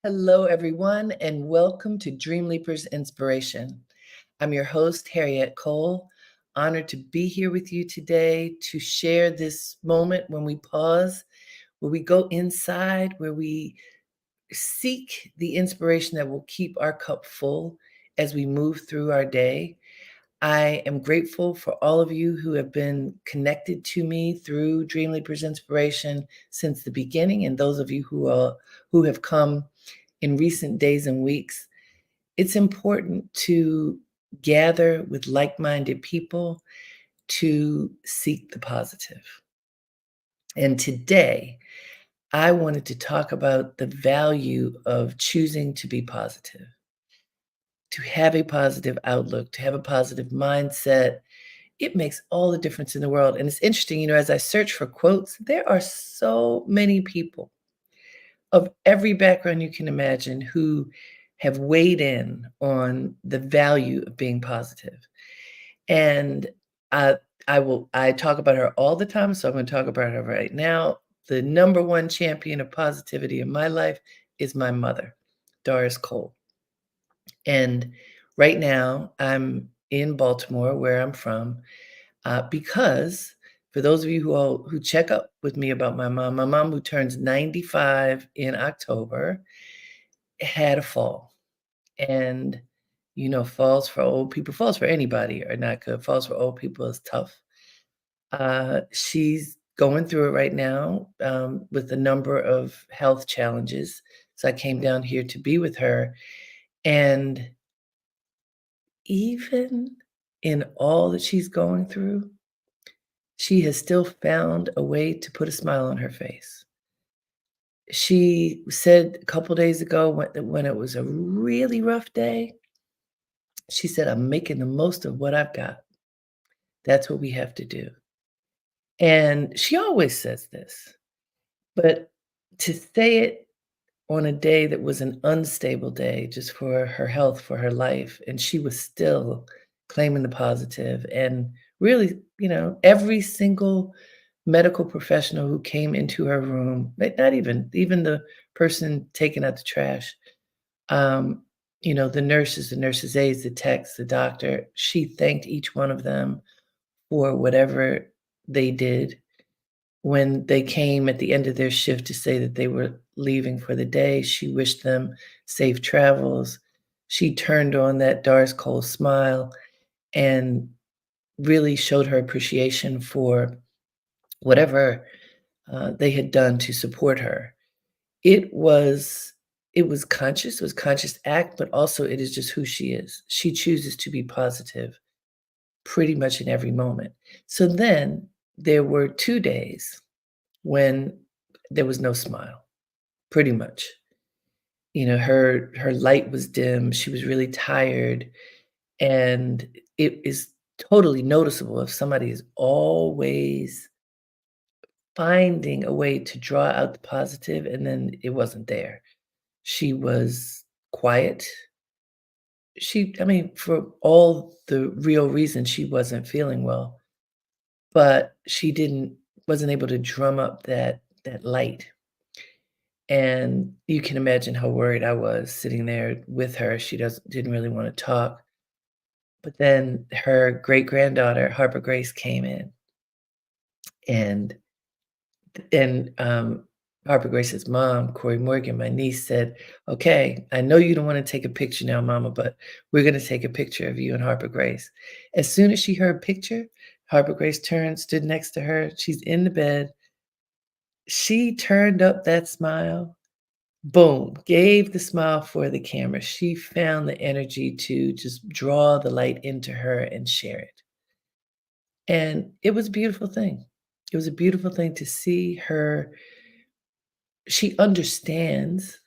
Hello, everyone, and welcome to Dreamleapers Inspiration. I'm your host, Harriet Cole. Honored to be here with you today to share this moment when we pause, where we go inside, where we seek the inspiration that will keep our cup full as we move through our day. I am grateful for all of you who have been connected to me through Dreamleapers Inspiration since the beginning, and those of you who have come in recent days and weeks. It's important to gather with like-minded people to seek the positive. And today, I wanted to talk about the value of choosing to be positive, to have a positive outlook, to have a positive mindset. It makes all the difference in the world. And it's interesting, as I search for quotes, there are so many people of every background you can imagine who have weighed in on the value of being positive. And I I talk about her all the time, so I'm gonna talk about her right now. The number one champion of positivity in my life is my mother, Doris Cole. And right now, I'm in Baltimore, where I'm from, because for those of you who check up with me about my mom, who turns 95 in October, had a fall. And, falls for old people, falls for anybody are not good. Falls for old people is tough. She's going through it right now, with a number of health challenges. So I came down here to be with her. And even in all that she's going through, she has still found a way to put a smile on her face. She said a couple days ago when it was a really rough day, she said, "I'm making the most of what I've got." That's what we have to do. And she always says this, but to say it on a day that was an unstable day just for her health, for her life, and she was still claiming the positive. And really, every single medical professional who came into her room, not even the person taking out the trash, um, the nurses' aides, the techs, the doctor, she thanked each one of them for whatever they did. When they came at the end of their shift to say that they were leaving for the day, she wished them safe travels. She turned on that Doris Cole smile and really showed her appreciation for whatever, they had done to support her. It was it was conscious act, but also it is just who she is. She chooses to be positive pretty much in every moment. So then there were 2 days when there was no smile, pretty much. Her light was dim, she was really tired, and it is totally noticeable if somebody is always finding a way to draw out the positive, and then it wasn't there. She was quiet. I mean, for all the real reasons she wasn't feeling well, but she wasn't able to drum up that light. And you can imagine how worried I was sitting there with her. She didn't really wanna talk. But then her great-granddaughter, Harper Grace, came in, and and Harper Grace's mom, Corey Morgan, my niece, said, "Okay, I know you don't want to take a picture now, Mama, but we're going to take a picture of you and Harper Grace." As soon as she heard picture, Harper Grace turned, stood next to her. She's in the bed. She turned up that smile. Boom, gave the smile for the camera. She found the energy to just draw the light into her and share it. And it was a beautiful thing. It was a beautiful thing to see her. She understands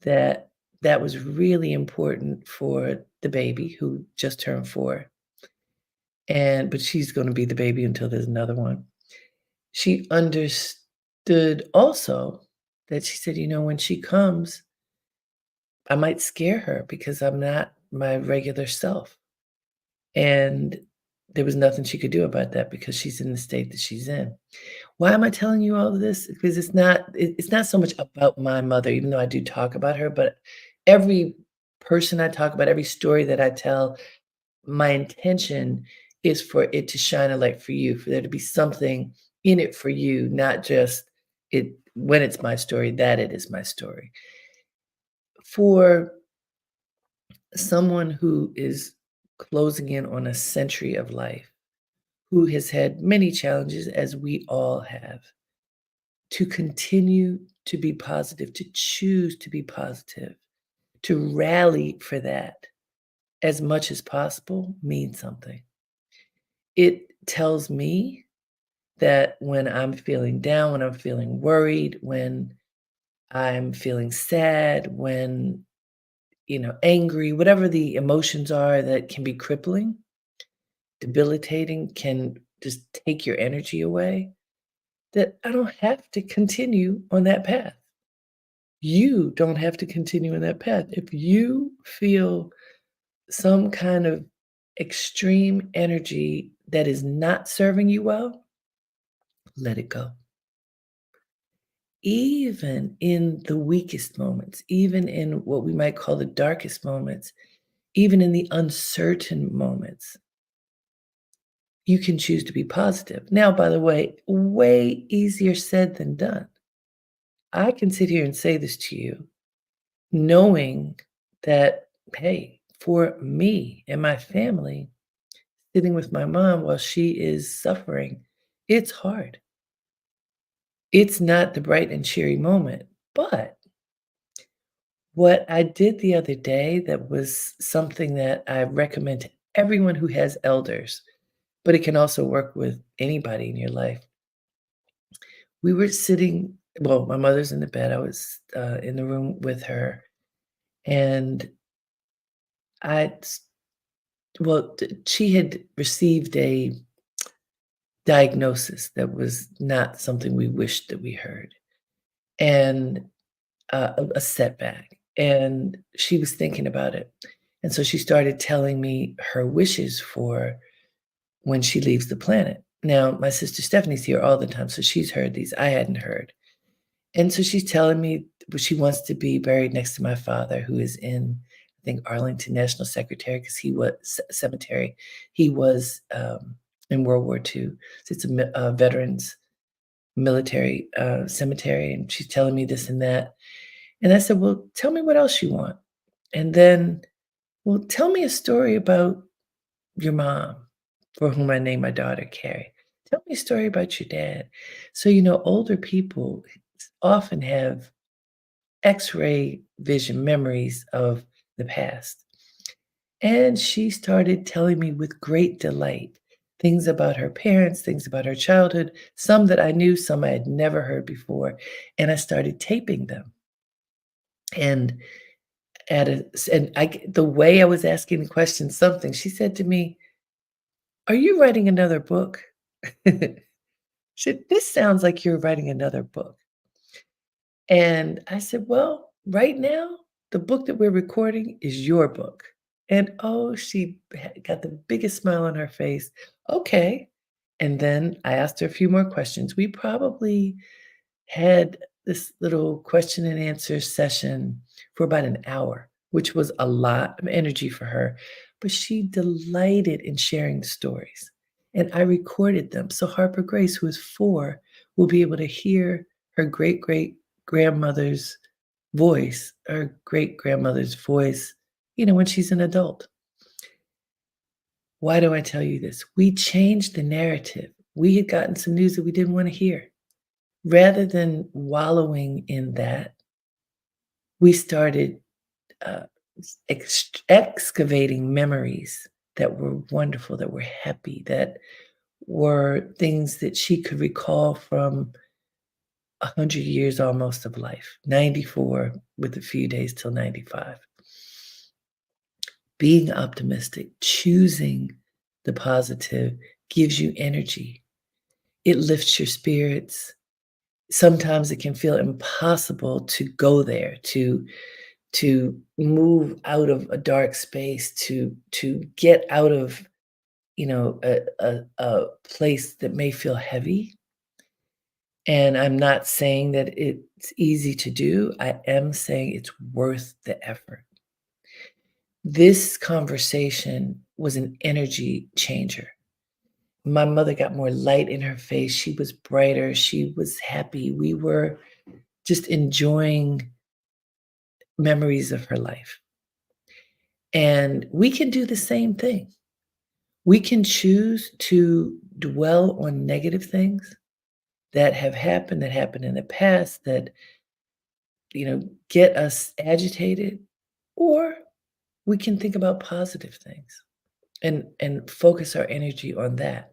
that that was really important for the baby who just turned 4, and but she's gonna be the baby until there's another one. She understood also that she said, when she comes, I might scare her because I'm not my regular self." And there was nothing she could do about that because she's in the state that she's in. Why am I telling you all of this? Because it's not so much about my mother, even though I do talk about her, but every person I talk about, every story that I tell, my intention is for it to shine a light for you, for there to be something in it for you, not just it when it's my story, that it is my story. For someone who is closing in on a century of life, who has had many challenges, as we all have, to continue to be positive, to choose to be positive, to rally for that as much as possible means something. It tells me that when I'm feeling down, when I'm feeling worried, when I'm feeling sad, when, angry, whatever the emotions are that can be crippling, debilitating, can just take your energy away, that I don't have to continue on that path. You don't have to continue on that path. If you feel some kind of extreme energy that is not serving you well, let it go. Even in the weakest moments, even in what we might call the darkest moments, even in the uncertain moments, you can choose to be positive. Now, by the way easier said than done. I can sit here and say this to you knowing that, hey, for me and my family, sitting with my mom while she is suffering, it's hard. It's not the bright and cheery moment. But what I did the other day that was something that I recommend to everyone who has elders, but it can also work with anybody in your life. We were sitting, well, my mother's in the bed. I was in the room with her, and I, well, she had received a diagnosis that was not something we wished that we heard, and a setback, and she was thinking about it, and so she started telling me her wishes for when she leaves the planet. Now, my sister Stephanie's here all the time, so she's heard these, I hadn't heard, and so she's telling me she wants to be buried next to my father, who is in, I think, Arlington National Secretary, because he was cemetery. He was, in World War II. So it's a veterans military, cemetery, and she's telling me this and that. And I said, "Well, tell me what else you want." And then, "Well, tell me a story about your mom," for whom I named my daughter Carrie. "Tell me a story about your dad." So, older people often have X-ray vision memories of the past. And she started telling me with great delight things about her parents, things about her childhood, some that I knew, some I had never heard before. And I started taping them. And the way I was asking the question, something, she said to me, "Are you writing another book?" She said, "This sounds like you're writing another book." And I said, "Well, right now, the book that we're recording is your book." And, oh, she got the biggest smile on her face. "Okay." And then I asked her a few more questions. We probably had this little question and answer session for about an hour, which was a lot of energy for her, but she delighted in sharing the stories. And I recorded them. So Harper Grace, who is 4, will be able to hear her great-great-grandmother's voice, her great-grandmother's voice, when she's an adult. Why do I tell you this? We changed the narrative. We had gotten some news that we didn't wanna hear. Rather than wallowing in that, we started, uh, excavating memories that were wonderful, that were happy, that were things that she could recall from 100 years almost of life, 94 with a few days till 95. Being optimistic, choosing the positive gives you energy. It lifts your spirits. Sometimes it can feel impossible to go there, to move out of a dark space, to get out of, a place that may feel heavy. And I'm not saying that it's easy to do. I am saying it's worth the effort. This conversation was an energy changer. My mother got more light in her face. She was brighter. She was happy. We were just enjoying memories of her life. And we can do the same thing. We can choose to dwell on negative things that happened in the past, that, get us agitated, or we can think about positive things and focus our energy on that.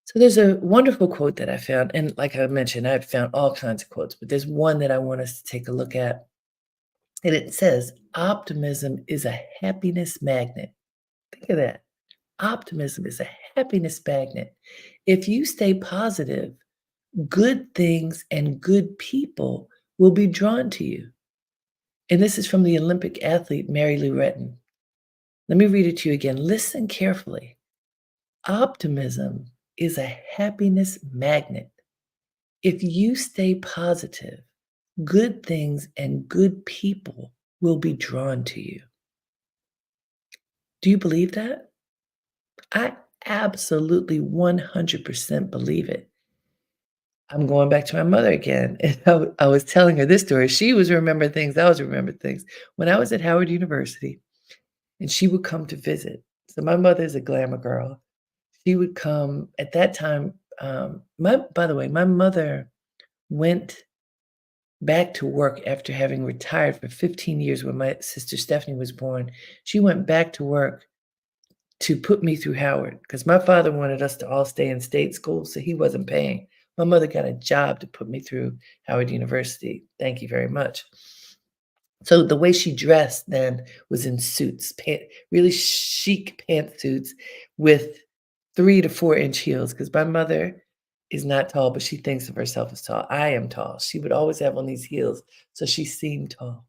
So there's a wonderful quote that I found, and like I mentioned, I've found all kinds of quotes, but there's one that I want us to take a look at, and it says, "Optimism is a happiness magnet." Think of that. Optimism is a happiness magnet. If you stay positive, good things and good people will be drawn to you. And this is from the Olympic athlete Mary Lou Retton. Let me read it to you again. Listen carefully. Optimism is a happiness magnet. If you stay positive, good things and good people will be drawn to you. Do you believe that? I absolutely 100% believe it. I'm going back to my mother again. And I was telling her this story. She was remembering things. I was remembering things. When I was at Howard University, and she would come to visit. So my mother's a glamour girl. She would come at that time. By the way, my mother went back to work after having retired for 15 years when my sister Stephanie was born. She went back to work to put me through Howard because my father wanted us to all stay in state school, so he wasn't paying. My mother got a job to put me through Howard University. Thank you very much. So the way she dressed then was in suits, really chic pantsuits with 3 to 4 inch heels. Because my mother is not tall, but she thinks of herself as tall. I am tall. She would always have on these heels, so she seemed tall.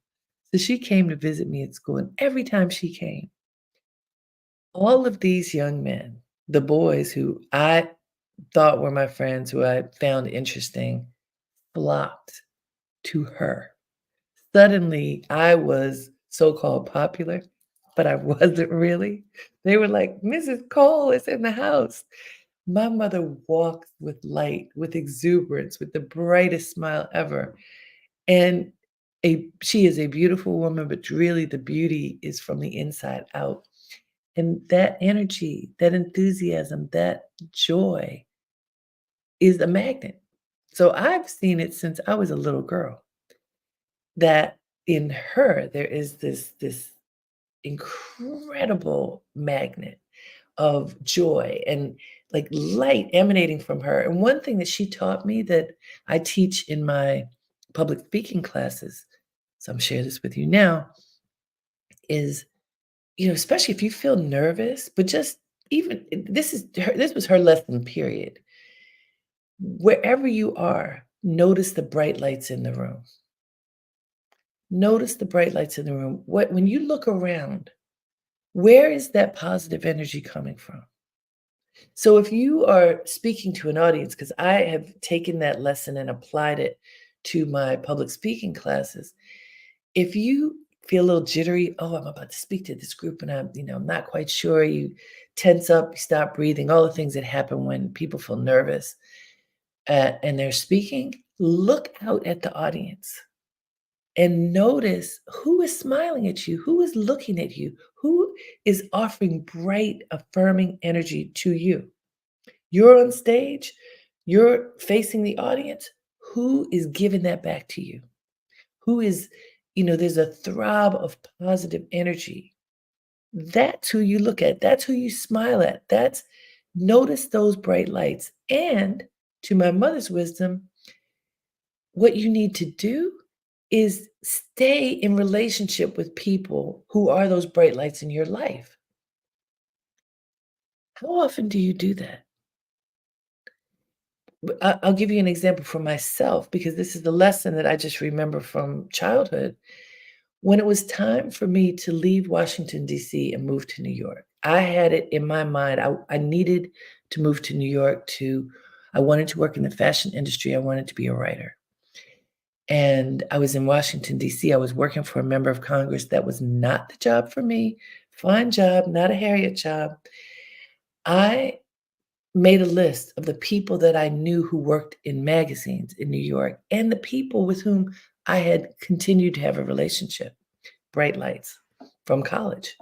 So she came to visit me at school, and every time she came, all of these young men, the boys who I thought were my friends, who I found interesting, flocked to her. Suddenly, I was so-called popular, but I wasn't really. They were like, "Mrs. Cole is in the house." My mother walks with light, with exuberance, with the brightest smile ever, and she is a beautiful woman, but really the beauty is from the inside out, and that energy, that enthusiasm, that joy is a magnet. So I've seen it since I was a little girl, that in her, there is this incredible magnet of joy and like light emanating from her. And one thing that she taught me that I teach in my public speaking classes, so I'm sharing this with you now, is, especially if you feel nervous, but just even this was her lesson, period. Wherever you are, notice the bright lights in the room. Notice the bright lights in the room. When you look around, where is that positive energy coming from? So if you are speaking to an audience, because I have taken that lesson and applied it to my public speaking classes, if you feel a little jittery, oh, I'm about to speak to this group and I'm not quite sure, you tense up, you stop breathing, all the things that happen when people feel nervous and they're speaking, Look out at the audience and notice who is smiling at you, who is looking at you, who is offering bright, affirming energy to you. You're on stage, you're facing the audience. Who is giving that back to you? Who is, there's a throb of positive energy. That's who you look at. That's who you smile at. Notice those bright lights. And to my mother's wisdom, what you need to do is stay in relationship with people who are those bright lights in your life. How often do you do that? I'll give you an example for myself because this is the lesson that I just remember from childhood. When it was time for me to leave Washington, D.C. and move to New York, I had it in my mind. I needed to move to New York I wanted to work in the fashion industry. I wanted to be a writer. And I was in Washington, D.C. I was working for a member of Congress. That was not the job for me. Fine job, not a Harriet job. I made a list of the people that I knew who worked in magazines in New York and the people with whom I had continued to have a relationship, bright lights from college.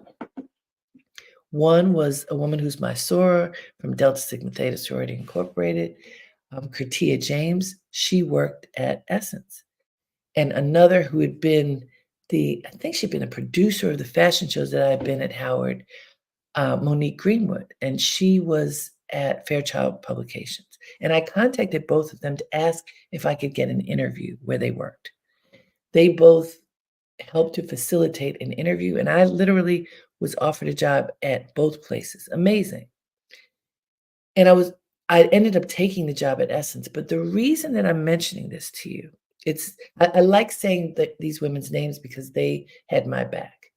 One was a woman who's my soror from Delta Sigma Theta Sorority Incorporated, Kertia James. She worked at Essence. And another who had been I think she'd been a producer of the fashion shows that I had been at Howard, Monique Greenwood, and she was at Fairchild Publications. And I contacted both of them to ask if I could get an interview where they worked. They both helped to facilitate an interview, and I literally was offered a job at both places. Amazing. And I ended up taking the job at Essence. But the reason that I'm mentioning this to you, I like saying that these women's names because they had my back,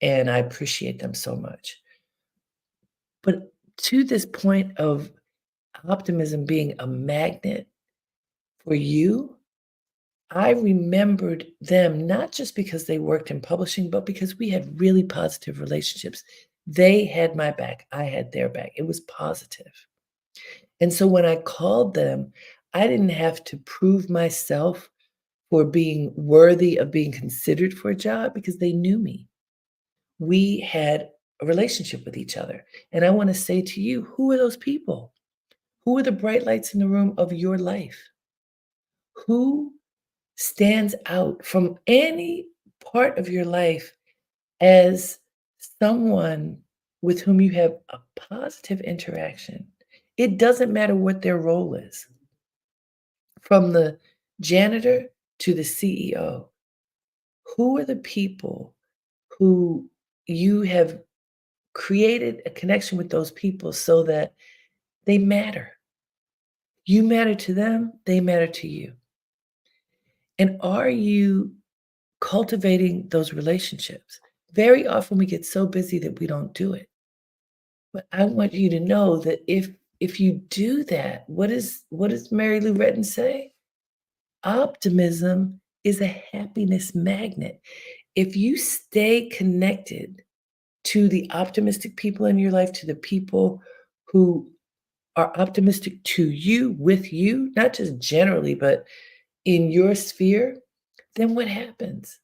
and I appreciate them so much. But to this point of optimism being a magnet for you, I remembered them not just because they worked in publishing, but because we had really positive relationships. They had my back, I had their back. It was positive. And so when I called them, I didn't have to prove myself for being worthy of being considered for a job because they knew me. We had a relationship with each other. And I want to say to you, who are those people? Who are the bright lights in the room of your life? Who stands out from any part of your life as someone with whom you have a positive interaction? It doesn't matter what their role is, from the janitor to the CEO. Who are the people who you have created a connection with those people so that they matter? You matter to them, they matter to you. And are you cultivating those relationships? Very often we get so busy that we don't do it. But I want you to know that if you do that, what does Mary Lou Retton say? Optimism is a happiness magnet. If you stay connected to the optimistic people in your life, to the people who are optimistic to you, with you, not just generally, but in your sphere, then what happens?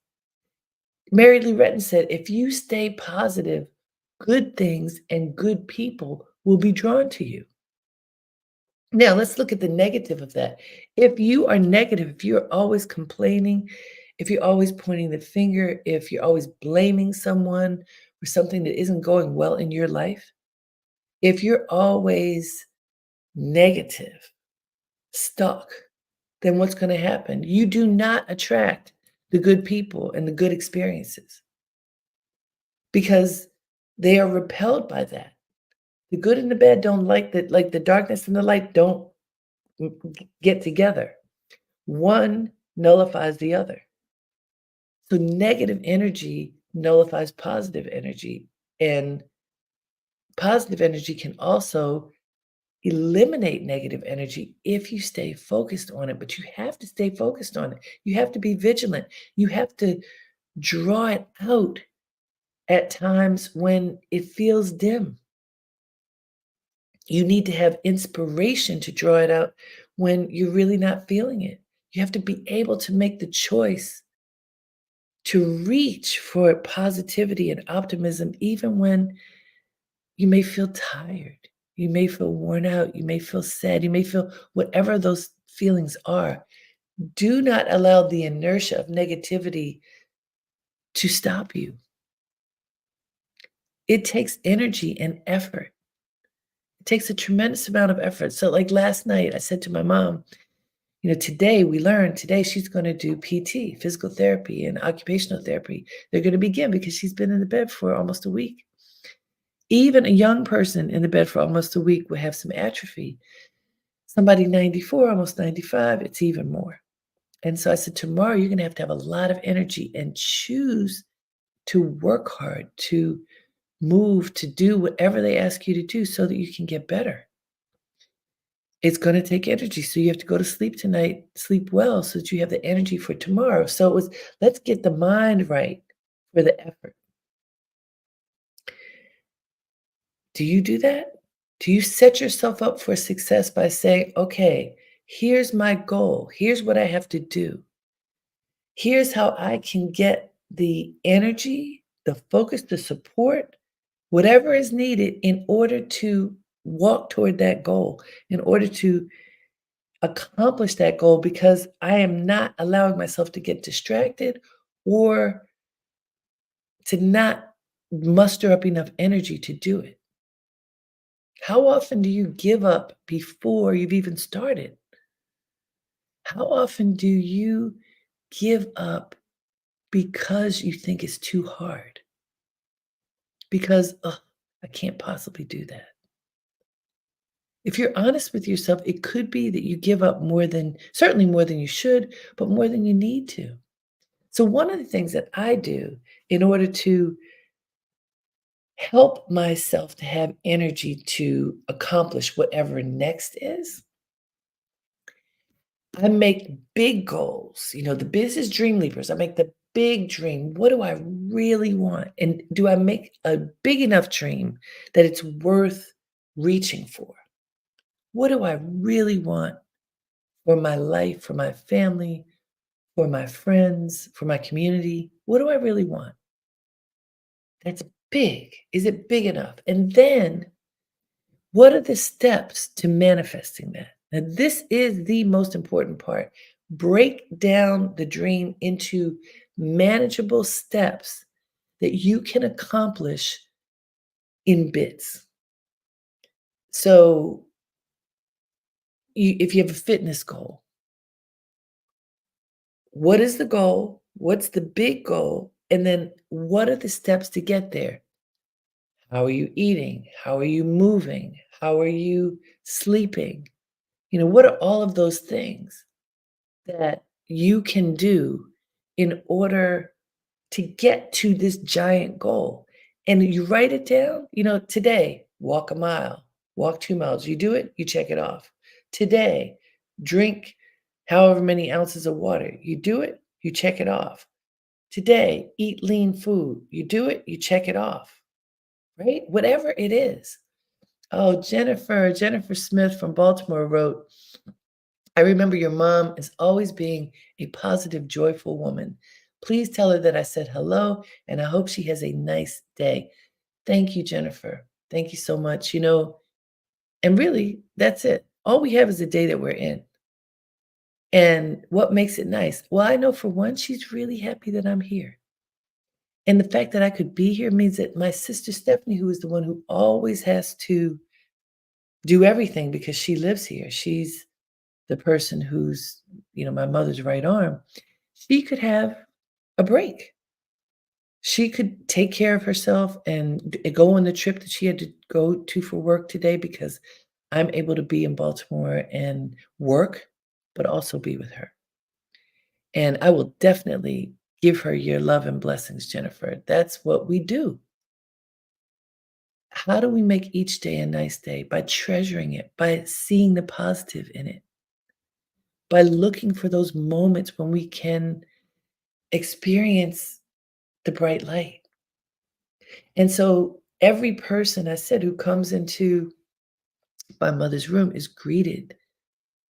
Mary Lou Retton said, if you stay positive, good things and good people will be drawn to you. Now, let's look at the negative of that. If you are negative, if you're always complaining, if you're always pointing the finger, if you're always blaming someone for something that isn't going well in your life, if you're always negative, stuck, then what's going to happen? You do not attract the good people and the good experiences because they are repelled by that. The good and the bad don't like that, like the darkness and the light don't get together. One nullifies the other. So negative energy nullifies positive energy. And positive energy can also eliminate negative energy if you stay focused on it. But you have to stay focused on it. You have to be vigilant. You have to draw it out at times when it feels dim. You need to have inspiration to draw it out when you're really not feeling it. You have to be able to make the choice to reach for positivity and optimism, even when you may feel tired, you may feel worn out, you may feel sad, you may feel whatever those feelings are. Do not allow the inertia of negativity to stop you. It takes energy and effort. It takes a tremendous amount of effort. So, like last night, I said to my mom, today we learned, today she's going to do PT, physical therapy, and occupational therapy. They're going to begin because she's been in the bed for almost a week. Even a young person in the bed for almost a week will have some atrophy. Somebody 94, almost 95, it's even more. And so I said, tomorrow you're going to have a lot of energy and choose to work hard, to move, to do whatever they ask you to do so that you can get better. It's going to take energy. So you have to go to sleep tonight, sleep well so that you have the energy for tomorrow. So it was, let's get the mind right for the effort. Do you do that? Do you set yourself up for success by saying, okay, here's my goal. Here's what I have to do. Here's how I can get the energy, the focus, the support, whatever is needed in order to walk toward that goal, in order to accomplish that goal, because I am not allowing myself to get distracted or to not muster up enough energy to do it. How often do you give up before you've even started? How often do you give up because you think it's too hard? Because, "Ugh, I can't possibly do that." If you're honest with yourself, it could be that you give up more than, certainly more than you should, but more than you need to. So one of the things that I do in order to help myself to have energy to accomplish whatever next is, I make big goals. The business Dreamleapers, I make the big dream. What do I really want? And do I make a big enough dream that it's worth reaching for? What do I really want for my life, for my family, for my friends, for my community? What do I really want? That's big. Is it big enough? And then what are the steps to manifesting that? Now, this is the most important part. Break down the dream into manageable steps that you can accomplish in bits. So, if you have a fitness goal, what is the goal? What's the big goal? And then what are the steps to get there? How are you eating? How are you moving? How are you sleeping? What are all of those things that you can do in order to get to this giant goal? And you write it down, today, walk a mile, walk 2 miles. You do it, you check it off. Today, drink however many ounces of water. You do it, you check it off. Today, eat lean food. You do it, you check it off, right? Whatever it is. Oh, Jennifer Smith from Baltimore wrote, I remember your mom as always being a positive, joyful woman. Please tell her that I said hello and I hope she has a nice day. Thank you, Jennifer. Thank you so much. And really, that's it. All we have is the day that we're in. And what makes it nice? Well, I know for one, she's really happy that I'm here. And the fact that I could be here means that my sister Stephanie, who is the one who always has to do everything because she lives here, she's the person who's, my mother's right arm, she could have a break. She could take care of herself and go on the trip that she had to go to for work today because I'm able to be in Baltimore and work, but also be with her. And I will definitely give her your love and blessings, Jennifer. That's what we do. How do we make each day a nice day? By treasuring it, by seeing the positive in it, by looking for those moments when we can experience the bright light. And so every person, I said, who comes into my mother's room is greeted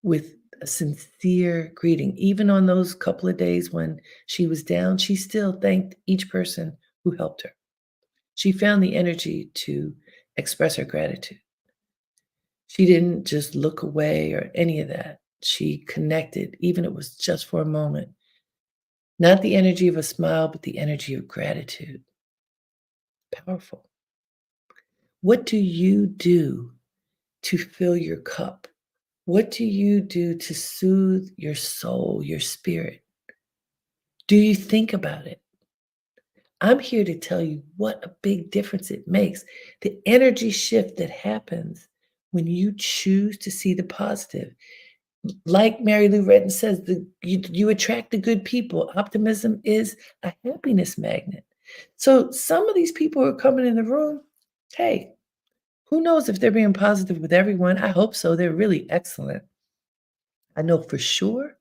with a sincere greeting. Even on those couple of days when she was down, she still thanked each person who helped her. She found the energy to express her gratitude. She didn't just look away or any of that. She connected, even if it was just for a moment. Not the energy of a smile, but the energy of gratitude. Powerful. What do you do to fill your cup? What do you do to soothe your soul, your spirit? Do you think about it? I'm here to tell you what a big difference it makes. The energy shift that happens when you choose to see the positive. Like Mary Lou Retton says, you attract the good people. Optimism is a happiness magnet. So some of these people who are coming in the room, hey, who knows if they're being positive with everyone? I hope so. They're really excellent. I know for sure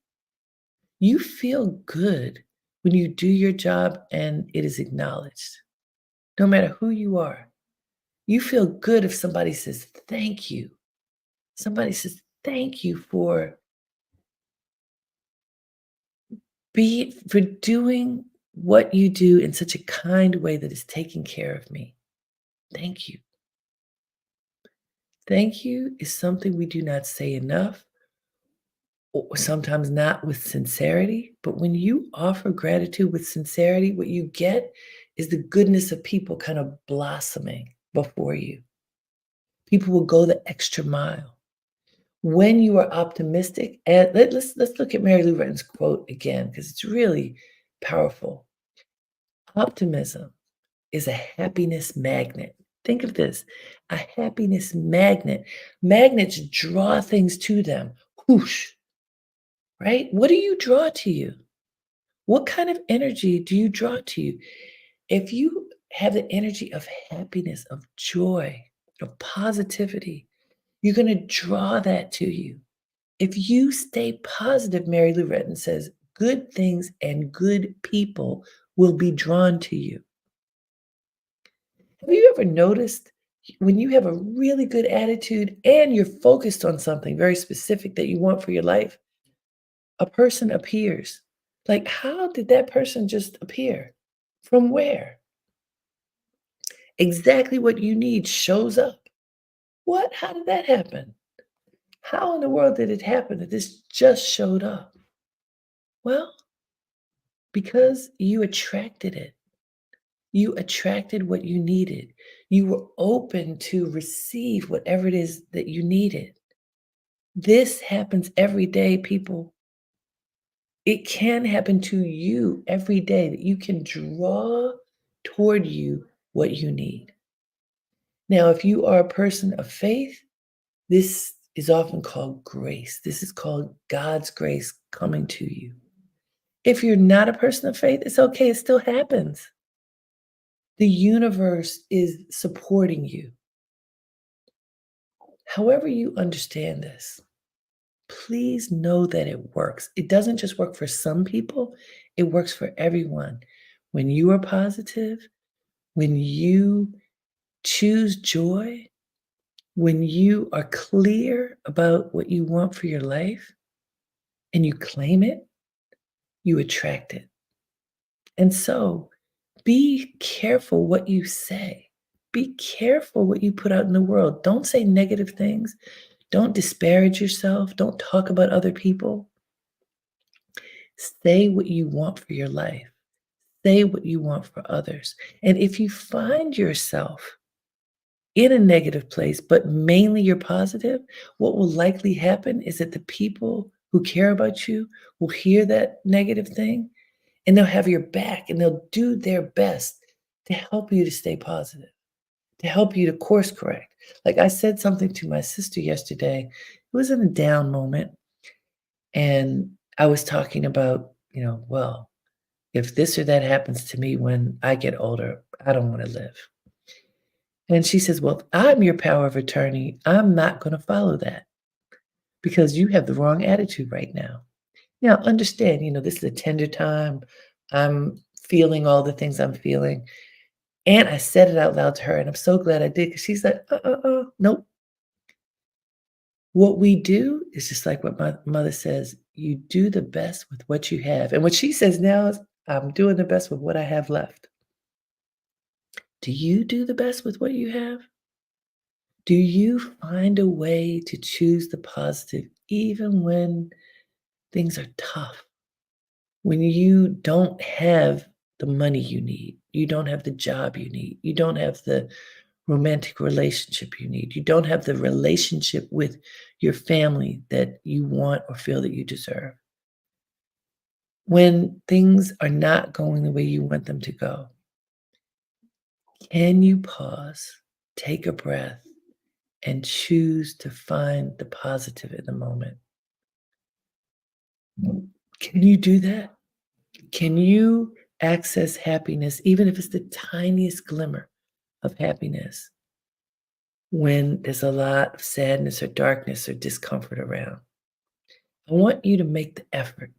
you feel good when you do your job and it is acknowledged, no matter who you are. You feel good if somebody says thank you. Somebody says thank you for doing what you do in such a kind way that is taking care of me. Thank you. Thank you is something we do not say enough, or sometimes not with sincerity. But when you offer gratitude with sincerity, what you get is the goodness of people kind of blossoming before you. People will go the extra mile. When you are optimistic, and let's look at Mary Lou Retton's quote again because it's really powerful. Optimism is a happiness magnet. Think of this, a happiness magnet. Magnets draw things to them. Whoosh, right? What do you draw to you? What kind of energy do you draw to you? If you have the energy of happiness, of joy, of positivity, you're going to draw that to you. If you stay positive, Mary Lou Retton says, good things and good people will be drawn to you. Have you ever noticed when you have a really good attitude and you're focused on something very specific that you want for your life, a person appears. Like, how did that person just appear? From where? Exactly what you need shows up. What? How did that happen? How in the world did it happen that this just showed up? Well, because you attracted it. You attracted what you needed. You were open to receive whatever it is that you needed. This happens every day, people. It can happen to you every day that you can draw toward you what you need. Now, if you are a person of faith, this is often called grace. This is called God's grace coming to you. If you're not a person of faith, it's okay. It still happens. The universe is supporting you. However, you understand this, please know that it works. It doesn't just work for some people, it works for everyone. When you are positive, when you choose joy, when you are clear about what you want for your life and you claim it, you attract it. And so be careful what you say. Be careful what you put out in the world. Don't say negative things. Don't disparage yourself. Don't talk about other people. Say what you want for your life. Say what you want for others. And if you find yourself in a negative place, but mainly you're positive, what will likely happen is that the people who care about you will hear that negative thing and they'll have your back and they'll do their best to help you to stay positive, to help you to course correct. Like I said something to my sister yesterday. It was in a down moment. And I was talking about, well, if this or that happens to me when I get older, I don't want to live. And she says, well, if I'm your power of attorney, I'm not going to follow that because you have the wrong attitude right now. Now, understand, this is a tender time. I'm feeling all the things I'm feeling. And I said it out loud to her, and I'm so glad I did because she's like, nope. What we do is just like what my mother says, you do the best with what you have. And what she says now is, I'm doing the best with what I have left. Do you do the best with what you have? Do you find a way to choose the positive even when things are tough? When you don't have the money you need, you don't have the job you need, you don't have the romantic relationship you need, you don't have the relationship with your family that you want or feel that you deserve. When things are not going the way you want them to go, can you pause, take a breath, and choose to find the positive in the moment? Can you do that? Can you access happiness, even if it's the tiniest glimmer of happiness, when there's a lot of sadness or darkness or discomfort around? I want you to make the effort.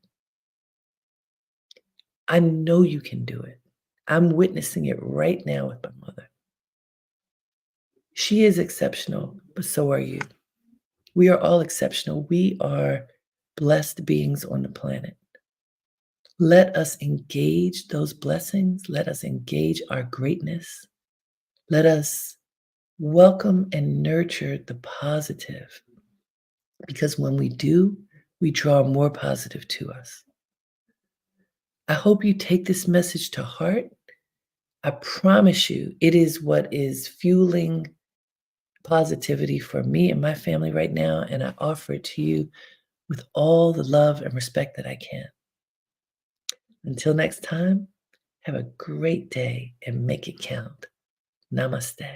I know you can do it. I'm witnessing it right now with my mother. She is exceptional, but so are you. We are all exceptional. We are blessed beings on the planet. Let us engage those blessings. Let us engage our greatness. Let us welcome and nurture the positive, because when we do, we draw more positive to us. I hope you take this message to heart. I promise you, it is what is fueling positivity for me and my family right now, and I offer it to you with all the love and respect that I can. Until next time, have a great day and make it count. Namaste.